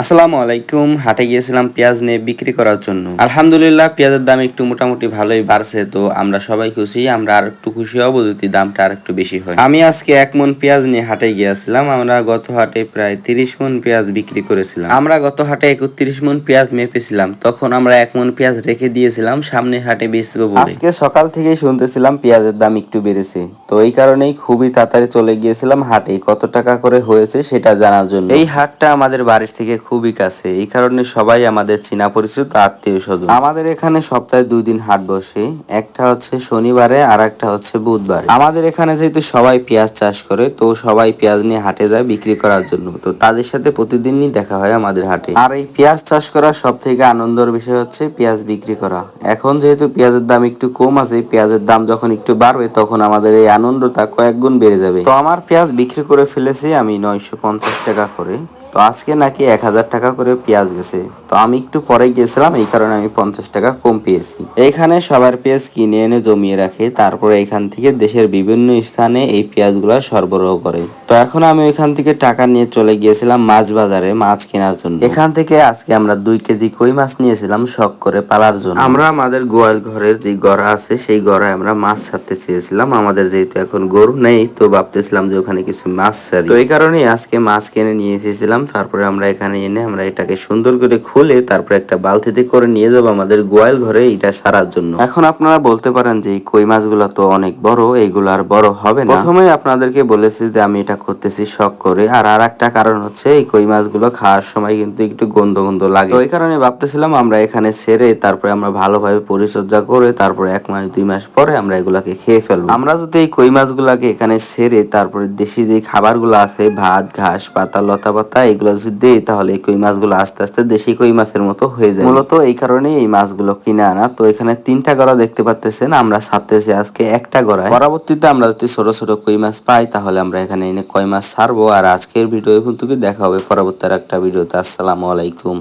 আসসালামু আলাইকুম। হাটে গিয়েছিলাম পেঁয়াজ নিয়ে বিক্রি করার জন্য। আলহামদুলিল্লাহ পেঁয়াজের দাম একটু মোটামুটি ভালোই বাড়ছে, তো আমরা সবাই খুশি। আমরা আর একটু খুশি হব যদি দামটা আর একটু বেশি হয়। আমি আজকে 1 মণ পেঁয়াজ নিয়ে হাটে গিয়েছিলাম। আমরা গত হাটে প্রায় 30 মণ পেঁয়াজ বিক্রি করেছিলাম। আমরা গত হাটে 31 মণ পেঁয়াজ মেপেছিলাম। তখন আমরা 1 মণ পেঁয়াজ রেখে দিয়েছিলাম সামনের হাটে বেচবো বলে। আজকে সকাল থেকেই শুনতেছিলাম পেঁয়াজের দাম একটু বেড়েছে, তো এই কারণেই খুবই তাড়াতাড়ি চলে গিয়েছিলাম হাটে কত টাকা করে হয়েছে সেটা জানার জন্য। এই হাটটা আমাদের বাড়ির থেকে খুবই কাছে, এই কারণে সবাই আমাদের চেনা পরিচিত আত্মীয় স্বজন। আমাদের এখানে সপ্তাহে 2 দিন হাট বসে, একটা হচ্ছে শনিবারে আর একটা হচ্ছে বুধবারে। আমাদের এখানে যেহেতু সবাই পেঁয়াজ চাষ করে, তো সবাই পেঁয়াজ নিয়ে হাটে যায় বিক্রি করার জন্য, তো তাদের সাথে প্রতিদিনই দেখা হয় আমাদের হাটে। আর এই পেঁয়াজ চাষ করার সব থেকে আনন্দের বিষয় হচ্ছে পেঁয়াজ বিক্রি করা। এখন যেহেতু পেঁয়াজের দাম একটু কম আছে, পেঁয়াজের দাম যখন একটু বাড়বে তখন আমাদের এই আনন্দটা কয়েক গুণ বেড়ে যাবে। তো আমার পেঁয়াজ বিক্রি করে ফেলেছি আমি 950 টাকা করে। তো আজকে নাকি 1000 টাকা করে পেঁয়াজ গেছে, তো আমি একটু পরে গিয়েছিলাম, এই কারণে আমি 50 টাকা কম পেয়েছি। এইখানে সবার পেঁয়াজ কিনে এনে জমিয়ে রাখে, তারপরে এখান থেকে দেশের বিভিন্ন স্থানে এই পেঁয়াজগুলো সরবরাহ করে। তো এখন আমি ওইখান থেকে টাকা নিয়ে চলে গিয়েছিলাম মাছ বাজারে মাছ কেনার জন্য। এখান থেকে আজকে আমরা 2 কেজি কই মাছ নিয়েছিলাম শখ করে পালার জন্য। আমরা আমাদের গোয়াল ঘরের যে গড়া আছে সেই গড়ায় আমরা মাছ ছাড়তে চেয়েছিলাম। আমাদের যেহেতু এখন গরু নেই, তো ভাবতেছিলাম যে ওখানে কিছু মাছ ছাড়ি, তো এই কারণেই আজকে মাছ কিনে নিয়ে এসেছিলাম। তারপরে আমরা এখানে এনে আমরা এটাকে সুন্দর করে খুলে তারপরে একটা বালতিতে করে নিয়ে যাবো আমাদের গোয়াল ঘরে এটা সারার জন্য। এখন আপনারা বলতে পারেন যে এই কই মাছগুলো তো অনেক বড়, এইগুলো আর বড় হবে না। প্রথমেই আপনাদেরকে বলেছি যে আমি এটা করতেছি শখ করে, আর একটা কারণ হচ্ছে এই কই মাছগুলো খাওয়ার সময় কিন্তু একটু গন্ধ গন্ধ লাগে, তো এই কারণে ভাবতেছিলাম আমরা এখানে ছেড়ে তারপরে আমরা ভালোভাবে পরিচর্যা করে তারপরে 1 মাস 2 মাস পরে আমরা এগুলাকে খেয়ে ফেলবো। আমরা যদি এই কই মাছগুলাকে এখানে ছেড়ে তারপরে দেশি যে খাবারগুলো আছে ভাত ঘাস পাতা লতা পাতা এগুলো যদি দেই, তাহলে এই কই মাছগুলো আস্তে আস্তে দেশি কই মাছের মতো হয়ে যায়। মূলত এই কারণেই এই মাছগুলো কিনে আনা। তো এখানে 3টা গড়া দেখতে পাচ্ছেন, আমরা ছাড়তেছি আজকে একটা গড়ায়। পরবর্তীতে আমরা যদি ছোট ছোট কই মাছ পাই তাহলে আমরা এখানে এনে কই মাছ ছাড়বো। আর আজকের ভিডিও এই পর্যন্ত, দেখা হবে পরবর্তী আর একটা ভিডিওতে। আসসালামু আলাইকুম।